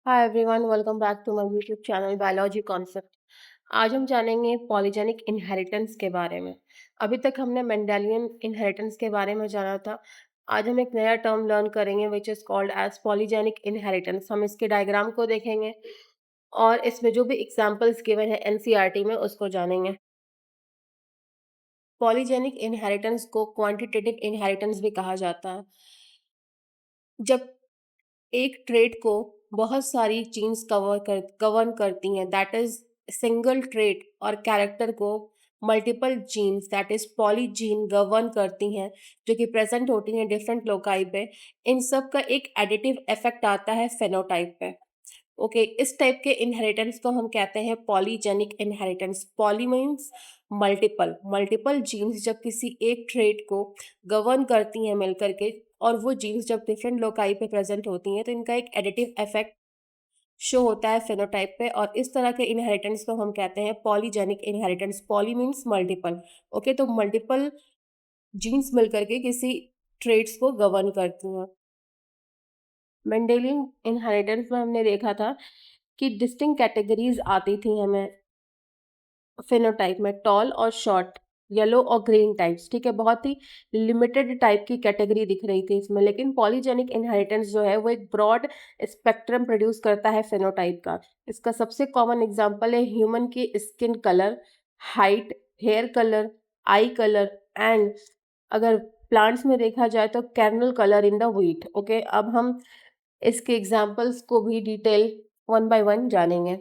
Hi everyone, welcome back to my YouTube channel biology concept. आज हम जानेंगे polygenic inheritance के बारे में। अभी तक हमने मेंडेलियन इनहेरिटेंस के बारे में जाना था। आज हम एक नया टर्म लर्न करेंगे which is called as polygenic inheritance. हम इसके डायग्राम को देखेंगे और इसमें जो भी एग्जांपल्स गिवन है एनसीईआरटी में उसको जानेंगे। पॉलीजेनिक इनहेरिटेंस को क्वांटिटेटिव इनहेरिटेंस भी कहा जाता है। जब एक ट्रेट को बहुत सारी जीन्स गवर्न करती हैं, दैट इज सिंगल ट्रेट, और कैरेक्टर को multiple genes that is polygene govern करती हैं, जो कि प्रेजेंट होती हैं डिफरेंट लोकाई पे। इन सब का एक एडिटिव इफेक्ट आता है फेनोटाइप पे। ओके, इस टाइप के इनहेरिटेंस को हम कहते हैं polygenic inheritance. Poly means multiple, multiple genes जब किसी एक ट्रेट को गवर्न करती हैं मिलकर के, और वो जीन्स जब डिफरेंट लोकाई पे प्रेजेंट होती हैं तो इनका एक एडिटिव इफेक्ट शो होता है फेनोटाइप पे, और इस तरह के इनहेरिटेंस को हम कहते हैं polygenic inheritance. Poly means multiple. Okay, तो मल्टीपल जीन्स मिलकर के किसी ट्रेट्स को गवर्न करती हैं। मेंडेलियन इनहेरिटेंस में हमने देखा था कि डिस्टिंक्ट कैटेगरीज आती थी हमें फिनोटाइप में, टॉल और शॉर्ट, येलो और ग्रीन टाइप्स। ठीक है, बहुत ही लिमिटेड टाइप की कैटेगरी दिख रही थी इसमें। लेकिन पॉलीजेनिक इनहेरिटेंस जो है वो एक ब्रॉड स्पेक्ट्रम प्रोड्यूस करता है फिनोटाइप का। इसका सबसे कॉमन एग्जांपल है ह्यूमन की skin colour, height, hair colour, eye colour, and अगर प्लांट्स में देखा जाए तो kernel colour in the wheat. Okay, अब हम इसके एग्जाम्पल्स को भी डिटेल वन बाय वन जानेंगे।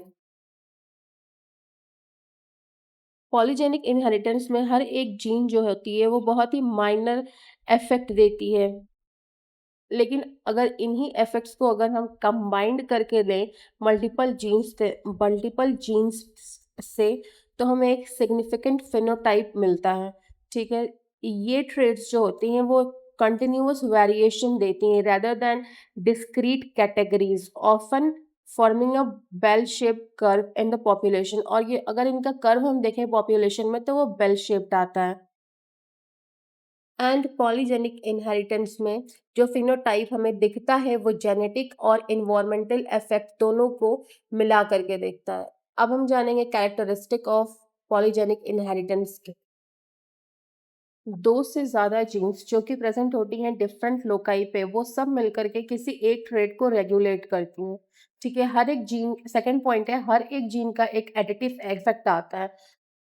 पॉलीजेनिक इनहेरिटेंस में हर एक जीन जो होती है वो बहुत ही माइनर इफेक्ट देती है, लेकिन अगर इन्हीं इफेक्ट्स को अगर हम कंबाइंड करके दें मल्टीपल जीन्स से, तो हमें एक सिग्निफिकेंट फिनोटाइप मिलता है। ठीक है, ये ट्रेड्स जो होती हैं वो कंटिन्यूअस वेरिएशन देती हैं rather than discrete categories, often forming a bell shape curve in the population. और ये अगर इनका कर्व हम देखें पॉपुलेशन में तो वो बेल शेप्ड आता है। एंड पॉलीजेनिक इनहेरिटेंस में जो फिनोटाइप हमें दिखता है वो जेनेटिक और इन्वायरमेंटल इफेक्ट दोनों को मिला करके देखता है। अब हम जानेंगे कैरेक्टरिस्टिक ऑफ पॉलीजेनिक इनहेरिटेंस के। दो से ज्यादा जीन्स जो कि प्रेजेंट होती हैं डिफरेंट लोकाई पे, वो सब मिलकर के किसी एक ट्रेट को रेगुलेट करती हैं। ठीक है, हर एक जीन, सेकंड पॉइंट है, हर एक जीन का एक एडिटिव इफेक्ट आता है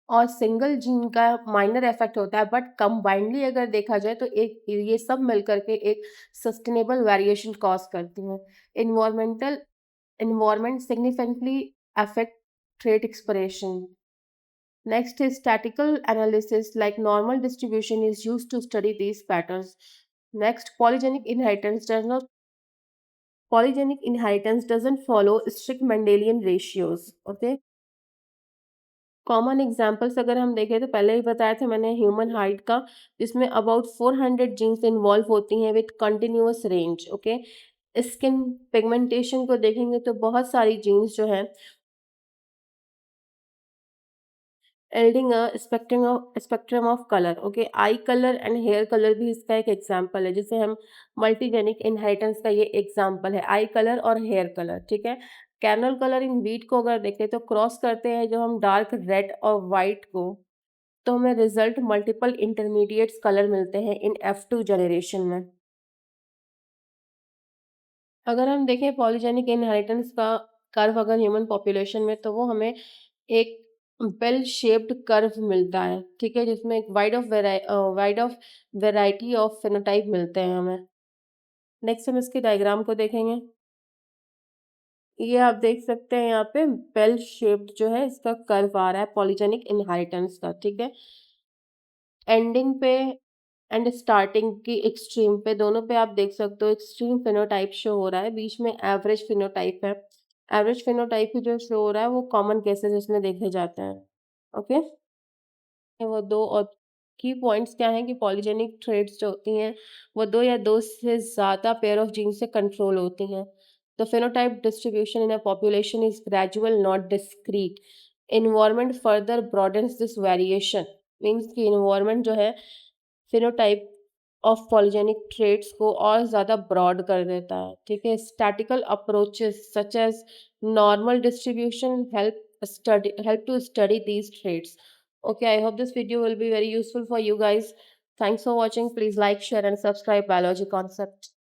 और सिंगल जीन का माइनर इफेक्ट होता है, बट कंबाइंडली अगर देखा जाए तो एक ये सब मिलकर के एक सस्टेनेबल वेरिएशन कॉज करती हैं। Environmental environment significantly affect trait expression. Next is statistical analysis, like normal distribution is used to study these patterns. Next, polygenic inheritance doesn't follow strict Mendelian ratios. Okay. Common examples अगर हम देखें तो पहले ही बताया था मैंने ह्यूमन हाइट का, जिसमें अबाउट 400 जीन्स इन्वॉल्व होती हैं with continuous range. Okay, skin pigmentation को देखेंगे तो बहुत सारी जीन्स जो है yielding a spectrum of colour. Okay, eye colour and hair colour भी इसका एक एग्जाम्पल है, जिसे हम मल्टीजेनिक इनहेरिटेंस का ये एग्जाम्पल है, आई कलर और हेयर कलर। ठीक है, कैमल कलर इन वीट को अगर देखें तो क्रॉस करते हैं जो हम डार्क रेड और वाइट को, तो हमें रिजल्ट मल्टीपल इंटरमीडिएट्स कलर मिलते हैं इन F2 जनरेशन में। अगर हम देखें पॉलीजेनिक इनहेरिटेंस का कर्व अगर ह्यूमन पॉपुलेशन में, तो वो हमें एक बेल शेप्ड कर्व मिलता है। ठीक है, जिसमें एक wide of variety of phenotype मिलते हैं हमें। नेक्स्ट हम इसके डायग्राम को देखेंगे। ये आप देख सकते हैं यहाँ पे बेल शेप्ड जो है इसका कर्व आ रहा है पॉलीजेनिक इनहेरिटेंस का। ठीक है, एंडिंग पे एंड स्टार्टिंग की एक्सट्रीम पे, दोनों पे आप देख सकते हो एक्सट्रीम फिनोटाइप शो हो रहा है, बीच में एवरेज फिनोटाइप है। एवरेज फिनोटाइप जो शो हो रहा है वो कॉमन केसेस इसमें देखे जाते हैं। ओके, वो दो और की पॉइंट्स क्या हैं कि पॉलीजेनिक ट्रेड्स जो होती हैं वो दो या दो से ज़्यादा पेयर ऑफ जीन से कंट्रोल होती हैं। The phenotype distribution in a population is gradual not discrete. Environment further broadens this variation. Means कि इन्वायरमेंट जो है फिनोटाइप ऑफ पॉलीजेनिक ट्रेट्स को और ज़्यादा ब्रॉड कर देता है, ठीक है। Statistical approaches such as normal distribution help to study these traits. Okay, I hope this video will be very useful for you guys. Thanks for watching. Please like, share, and subscribe Biology Concept.